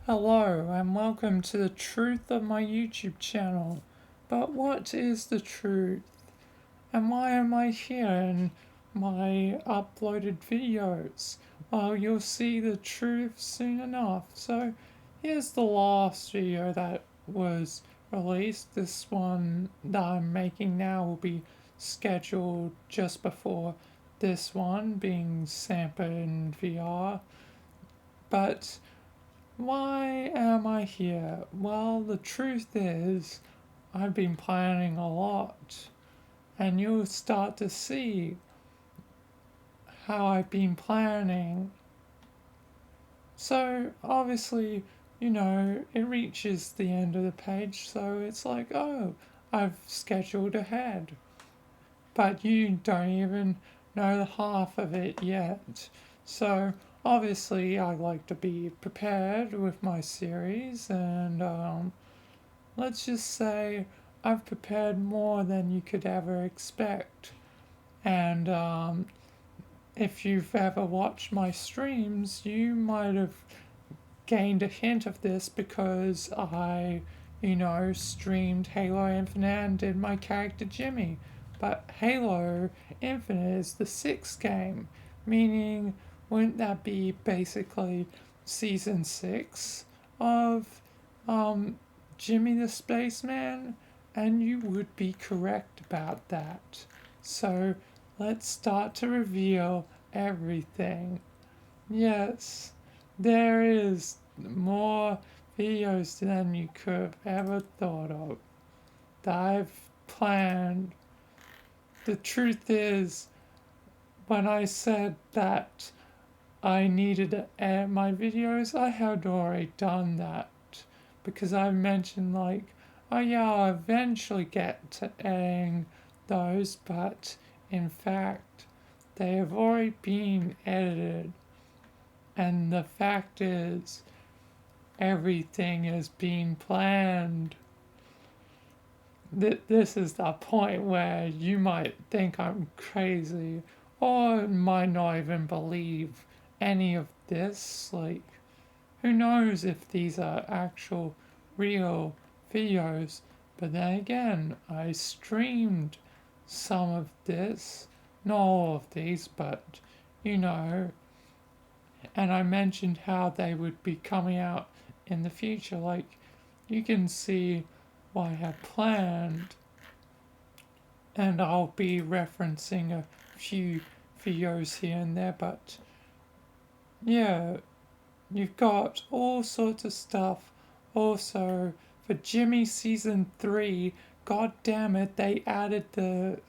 Hello and welcome to the truth of my YouTube channel. But what is the truth? And why am I here in my uploaded videos? Well, you'll see the truth soon enough. So here's the last video that was released. This one that I'm making now will be scheduled just before this one being sampled in VR. But why am I here? Well, the truth is, I've been planning a lot, and you'll start to see how I've been planning. So, obviously, it reaches the end of the page, so it's like, oh, I've scheduled ahead. But you don't even know the half of it yet. So, obviously, I like to be prepared with my series, and let's just say I've prepared more than you could ever expect. And if you've ever watched my streams, you might have gained a hint of this because I, streamed Halo Infinite and did my character Jimmy. But Halo Infinite is the sixth game, meaning wouldn't that be basically season 6 of Jimmy the Spaceman? And you would be correct about that. So let's start to reveal everything. Yes, there is more videos than you could have ever thought of that I've planned. The truth is, when I said that I needed to edit my videos, I had already done that because I mentioned, like, oh yeah, I'll eventually get to editing those, but in fact, they have already been edited. And the fact is, everything is being planned. This is the point where you might think I'm crazy or might not even believe any of this. Like, who knows if these are actual real videos? But then again, I streamed some of this, not all of these, but you know, and I mentioned how they would be coming out in the future. Like, you can see what I have planned, and I'll be referencing a few videos here and there, but yeah, you've got all sorts of stuff. Also, for Jimmy Season 3, god damn it, they added the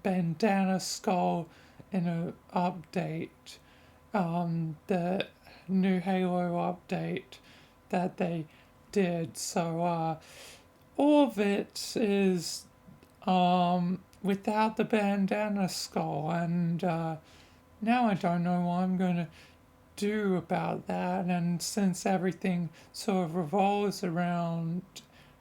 bandana skull in an update. The new Halo update that they did. So all of it is without the bandana skull, and now I don't know what I'm going to do about that. And since everything sort of revolves around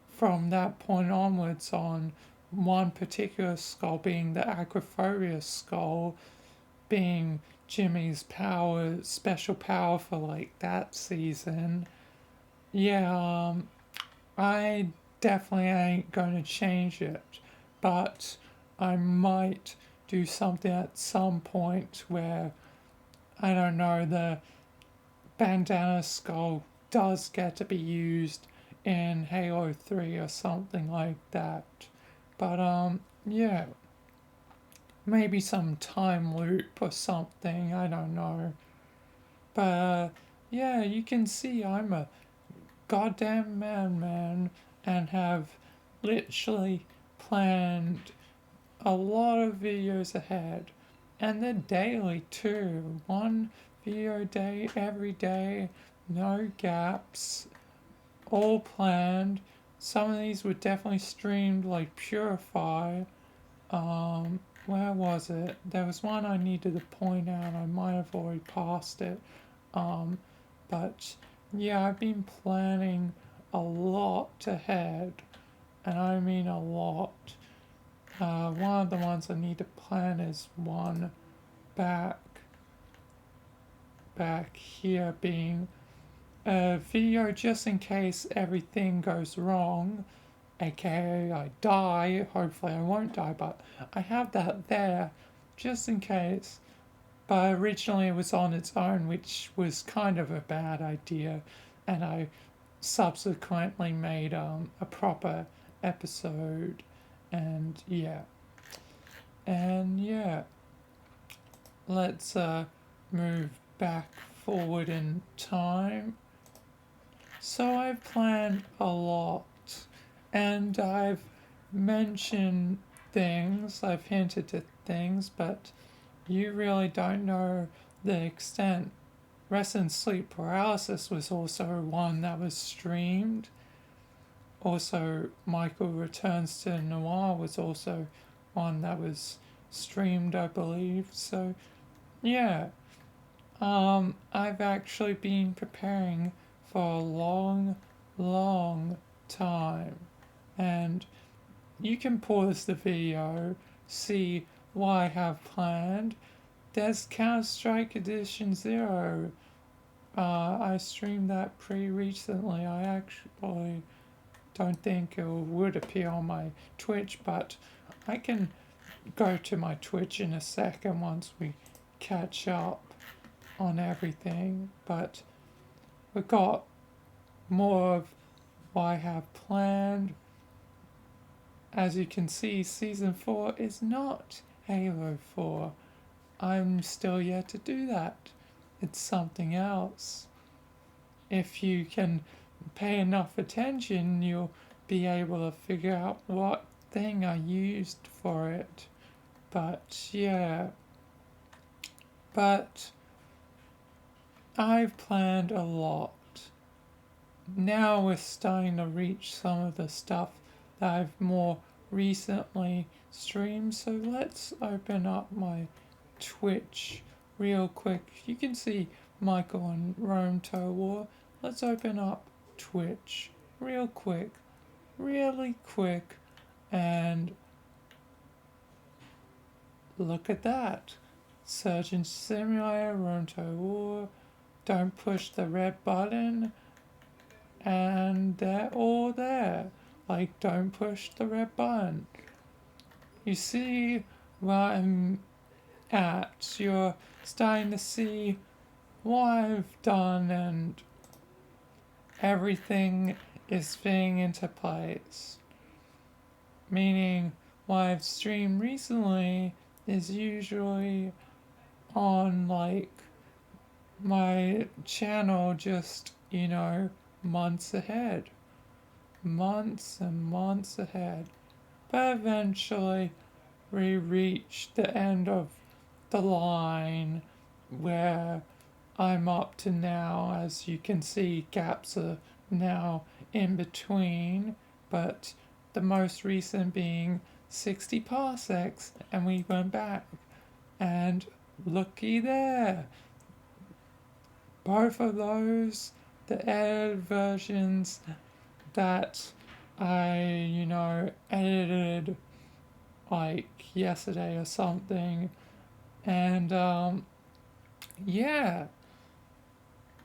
from that point onwards on one particular skull being the Acrophobia skull, being Jimmy's power, special power for like that season. Yeah, I definitely ain't gonna change it, but I might do something at some point where, I don't know, the bandana skull does get to be used in Halo 3 or something like that. But yeah, maybe some time loop or something, I don't know. But yeah, you can see I'm a goddamn madman and have literally planned a lot of videos ahead. And they're daily too. One video a day, every day, no gaps, all planned. Some of these were definitely streamed, like Purify. Where was it? There was one I needed to point out. I might have already passed it. Um, but yeah, I've been planning a lot ahead, and I mean a lot. One of the ones I need to plan is one back here being a video just in case everything goes wrong, aka I die. Hopefully I won't die, but I have that there just in case. But originally it was on its own, which was kind of a bad idea, and I subsequently made a proper episode, and yeah, let's move back forward in time. So I've planned a lot, and I've mentioned things, I've hinted at things, but you really don't know the extent. Rest and sleep paralysis was also one that was streamed. Also, Michael Returns to Noir was also one that was streamed, I believe. So, yeah, I've actually been preparing for a long, long time. And you can pause the video, see what I have planned. There's Counter-Strike Edition 0. I streamed that pretty recently. I actually don't think it would appear on my Twitch, but I can go to my Twitch in a second once we catch up on everything. But we've got more of what I have planned. As you can see, Season 4 is not Halo 4. I'm still yet to do that. It's something else. If you can pay enough attention, you'll be able to figure out what thing I used for it. But yeah. But I've planned a lot. Now we're starting to reach some of the stuff that I've more recently streamed. So let's open up my Twitch real quick. You can see Michael and Rome Tow War. Let's open up Twitch real quick, really quick, and look at that. Surgeon Simulator, Rome Tow War. Don't push the red button, and they're all there. Like, don't push the red button. You see where I'm at. You're starting to see what I've done, and everything is fitting into place. Meaning, what I've streamed recently is usually on, like, my channel just, months ahead. Months and months ahead. But eventually, we reach the end of the line where I'm up to now. As you can see, gaps are now in between, but the most recent being 60 parsecs, and we went back, and looky there, both of those, the edited versions that I edited like yesterday or something, and yeah,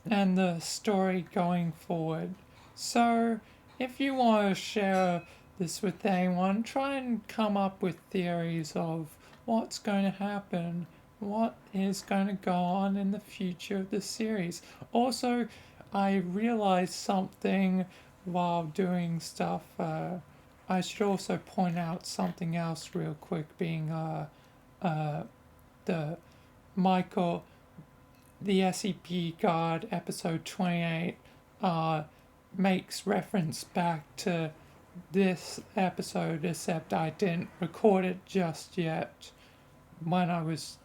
and the story going forward. So if you want to share this with anyone, try and come up with theories of what's going to happen, what is going to go on in the future of the series. Also, I realized something while doing stuff. I should also point out something else real quick, being the Michael, the SCP Guard episode 28 makes reference back to this episode, except I didn't record it just yet when I was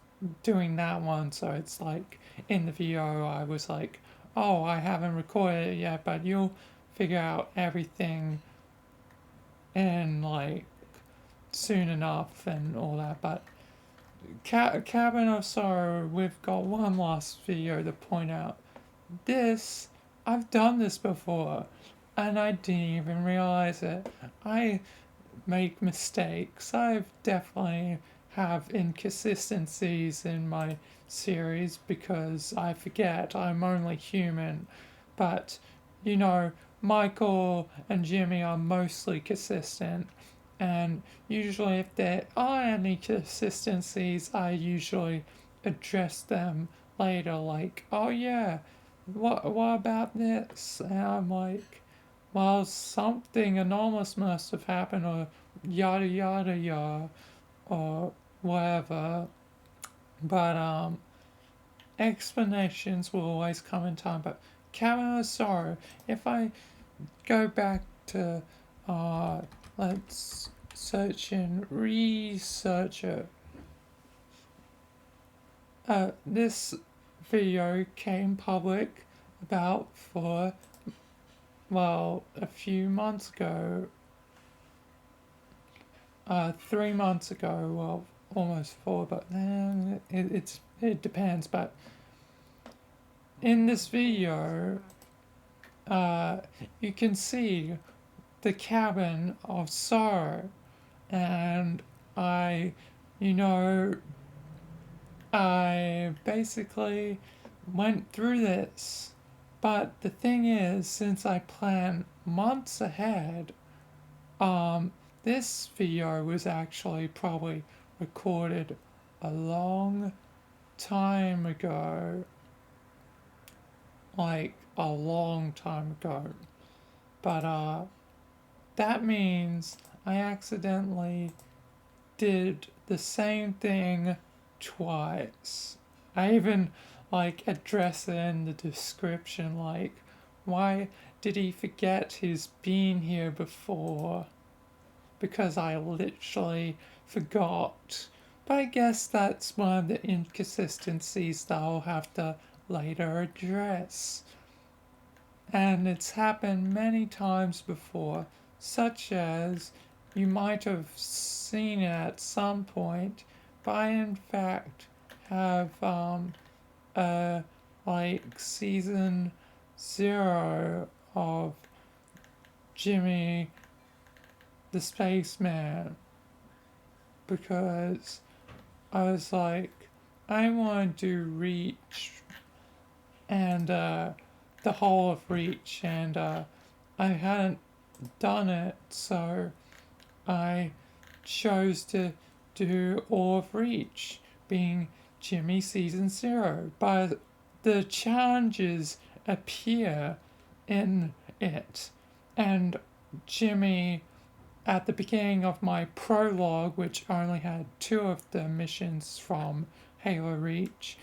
doing that one. So it's like in the video I was like, oh, I haven't recorded it yet, but you'll figure out everything in like soon enough and all that. But Cabin of Sorrow, we've got one last video to point out. I've done this before, and I didn't even realize it. I make mistakes. I've definitely have inconsistencies in my series because I forget I'm only human. but you know, Michael and Jimmy are mostly consistent, and usually if there are any consistencies, I usually address them later, like, oh yeah, what about this? And I'm like, well, something enormous must have happened, or yada yada yada, or whatever. But explanations will always come in time. But Camera Sorrow, if I go back to, uh, let's search and research it. This video came public about a few months ago, 3 months ago, well, almost four, but it depends. But in this video, you can see the cabin of sorrow, and I, you know, I basically went through this. But the thing is, since I plan months ahead, this video was actually probably recorded a long time ago, like a long time ago. But that means I accidentally did the same thing twice. I even like address it in the description, like, why did he forget he's been here before? Because I literally forgot. But I guess that's one of the inconsistencies that I'll have to later address. And it's happened many times before, such as you might have seen it at some point, but I in fact have like season 0 of Jimmy the Spaceman, because I was like, I want to do Reach and the whole of Reach, and I hadn't done it, so I chose to do all of Reach, being Jimmy season 0. But the challenges appear in it, and Jimmy, at the beginning of my prologue, which only had 2 of the missions from Halo Reach,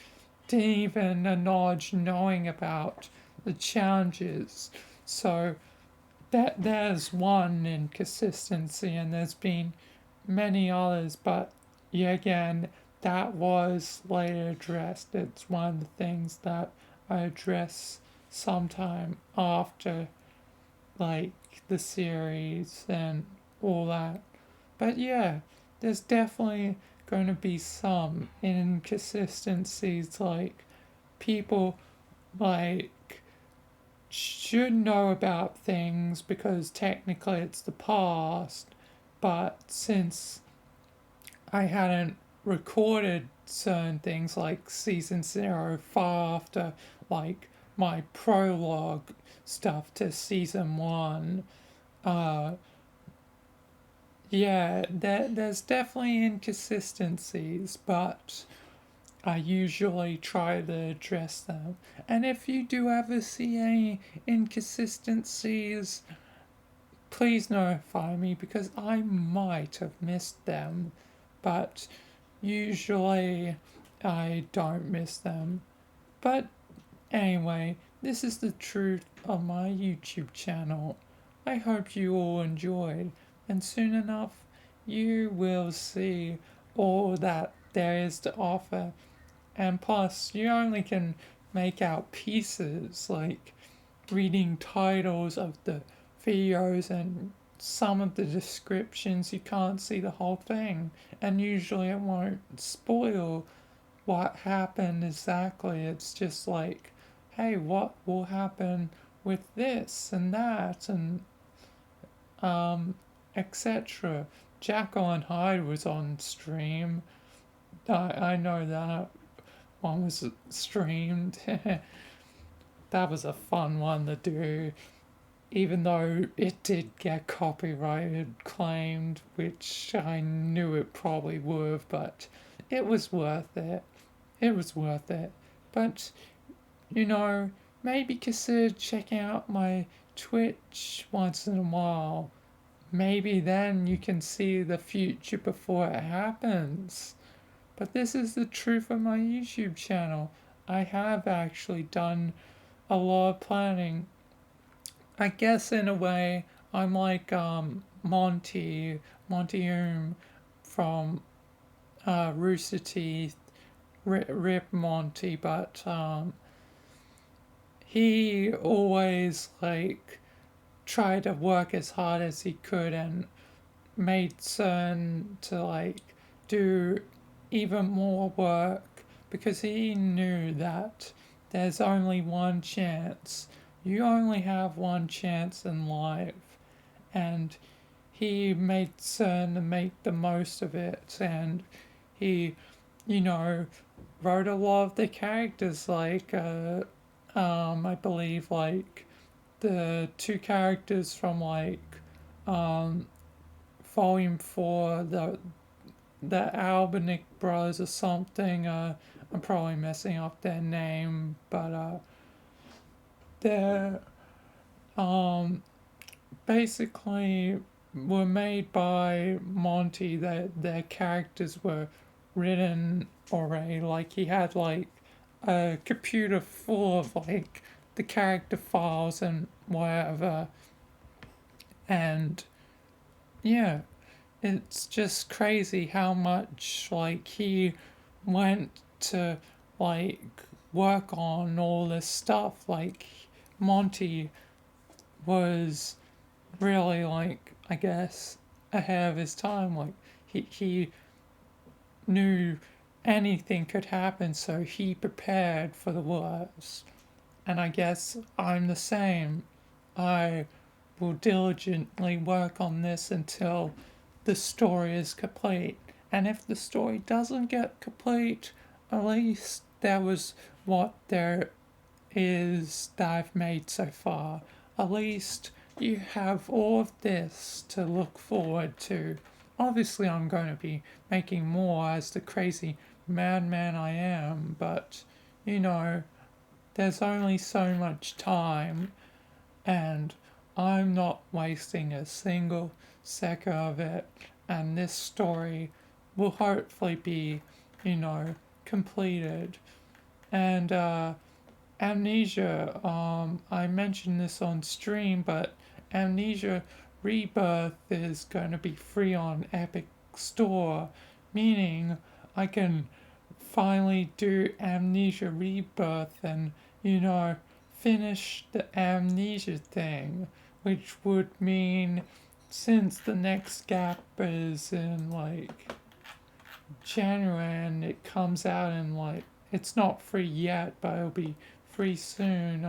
didn't even acknowledge knowing about the challenges. So there's one inconsistency, and there's been many others, but yet again, that was later addressed. It's one of the things that I address sometime after, like, the series and all that. But yeah, there's definitely going to be some inconsistencies, like people like should know about things because technically it's the past, but since I hadn't recorded certain things like season 0 far after like my prologue stuff to season 1, uh yeah, there's definitely inconsistencies, but I usually try to address them. And if you do ever see any inconsistencies, please notify me because I might have missed them, but usually I don't miss them. But anyway, this is the truth of my YouTube channel. I hope you all enjoyed, and soon enough you will see all that there is to offer. And plus, you only can make out pieces, like reading titles of the videos and some of the descriptions. You can't see the whole thing, and usually it won't spoil what happened exactly. It's just like, hey, what will happen with this and that, and etc. Jekyll and Hyde was on stream. I know that one was streamed. that was a fun one to do, even though it did get copyrighted claimed, which I knew it probably would, but it was worth it. It was worth it. But, you know, maybe consider checking out my Twitch once in a while. Maybe then you can see the future before it happens. But this is the truth of my YouTube channel. I have actually done a lot of planning. I guess in a way, I'm like Monty from Rooster Teeth, Rip Monty, but he always like tried to work as hard as he could and made certain to like do even more work because he knew that there's only one chance. You only have one chance in life, and he made certain to make the most of it. And he, you know, wrote a lot of the characters like, I believe like the two characters from like um, Volume 4, the Albanic Bros or something. I'm probably messing up their name, but they're um, basically were made by Monty. Their characters were written already. Like he had like a computer full of like the character files and whatever. And yeah, it's just crazy how much like he went to like work on all this stuff. Like Monty was really like I guess ahead of his time. Like he knew anything could happen, so he prepared for the worst. And I guess I'm the same. I will diligently work on this until the story is complete. And if the story doesn't get complete, at least that was what there is that I've made so far. At least you have all of this to look forward to. Obviously, I'm going to be making more as the crazy madman I am, but you know, there's only so much time, and I'm not wasting a single second of it. And this story will hopefully be, you know, completed. And Amnesia, I mentioned this on stream, but Amnesia Rebirth is going to be free on Epic Store, meaning I can finally do Amnesia Rebirth and, you know, finish the Amnesia thing, which would mean since the next gap is in like January and it comes out in like, it's not free yet, but it'll be free soon.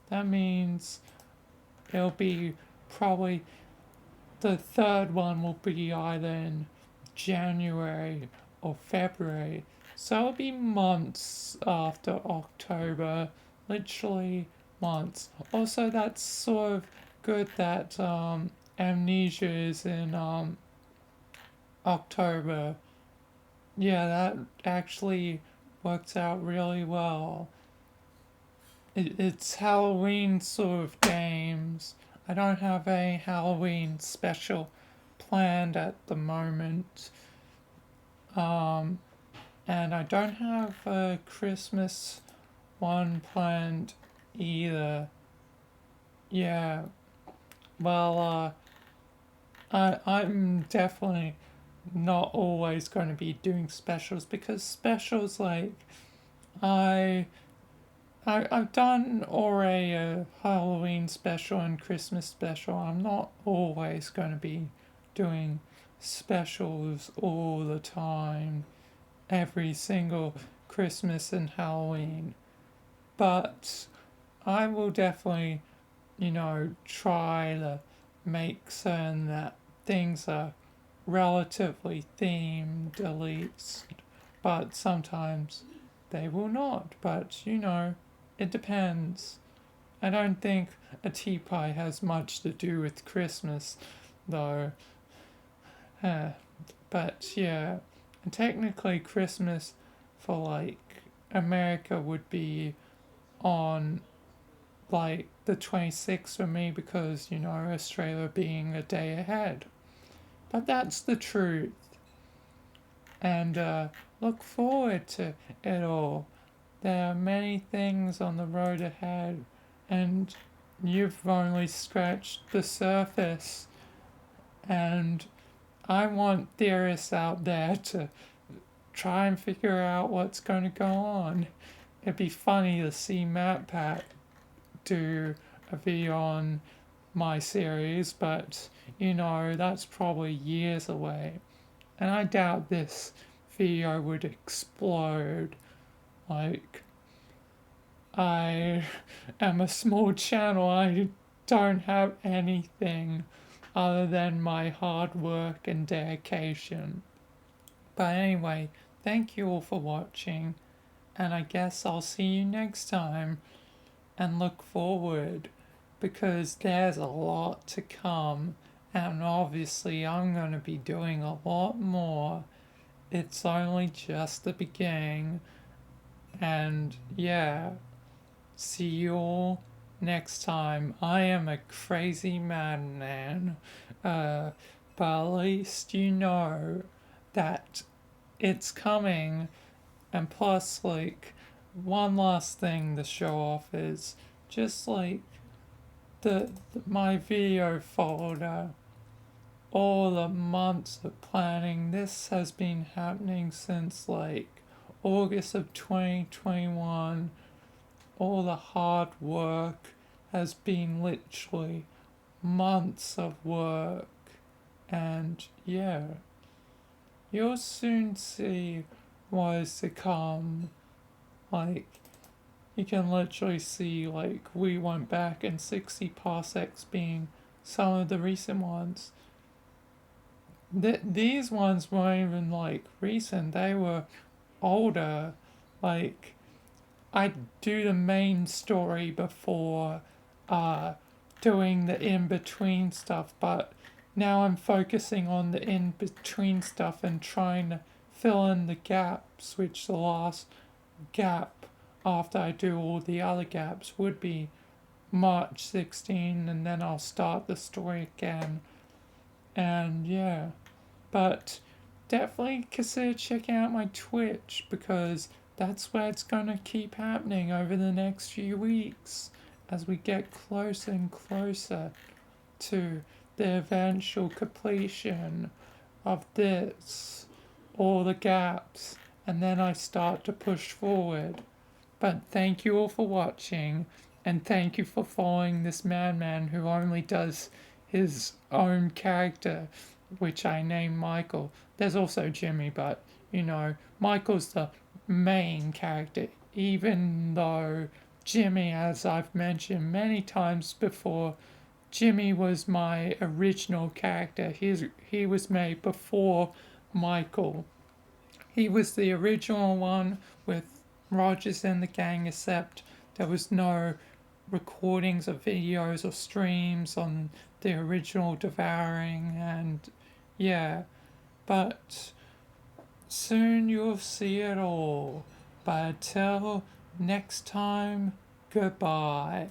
That means it'll be probably the third one will be either in January or February. So it'll be months after October, literally months. Also, that's sort of good that Amnesia is in October. Yeah, that actually works out really well. It's Halloween sort of games. I don't have a Halloween special planned at the moment. Um, and I don't have a Christmas one planned either. Yeah, well, I'm definitely not always going to be doing specials because specials like I I've done already a Halloween special and Christmas special. I'm not always going to be doing specials all the time, every single Christmas and Halloween. But I will definitely, you know, try to make certain that things are relatively themed at least. But sometimes they will not. But, you know, it depends. I don't think a tea pie has much to do with Christmas, though. Uh, but yeah, and technically Christmas for like America would be on like the 26th for me because, Australia being a day ahead. But that's the truth. And look forward to it all. There are many things on the road ahead, and you've only scratched the surface. And I want theorists out there to try and figure out what's going to go on. It'd be funny to see MatPat do a video on my series, but that's probably years away. And I doubt this video would explode. Like, I am a small channel, I don't have anything other than my hard work and dedication. But anyway, thank you all for watching, and I guess I'll see you next time and look forward because there's a lot to come, and obviously I'm going to be doing a lot more. It's only just the beginning, and yeah, see you all next time. I am a crazy madman, but at least you know that it's coming. And plus, like, one last thing to show off is just like my video folder, all the months of planning. This has been happening since like August of 2021. All the hard work has been literally months of work. And yeah, you'll soon see what is to come. Like, you can literally see, like, we went back and 60 parsecs being some of the recent ones. These ones weren't even, like, recent. They were older. Like, I do the main story before doing the in-between stuff, but now I'm focusing on the in-between stuff and trying to fill in the gaps, which the last gap after I do all the other gaps would be March 16, and then I'll start the story again. And yeah, but definitely consider checking out my Twitch because that's where it's gonna keep happening over the next few weeks as we get closer and closer to the eventual completion of this, all the gaps, and then I start to push forward. But thank you all for watching, and thank you for following this madman who only does his own character, which I name Michael. There's also Jimmy, but Michael's the main character, even though Jimmy, as I've mentioned many times before, Jimmy was my original character. He was made before Michael. He was the original one with Rogers and the gang, except there was no recordings of videos or streams on the original Devouring, and yeah, but soon you'll see it all. But until next time, goodbye.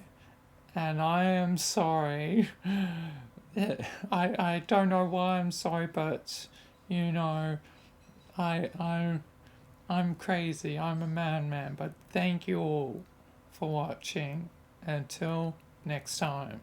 And I am sorry. I don't know why I'm sorry, but I'm crazy. I'm a madman. But thank you all for watching. Until next time.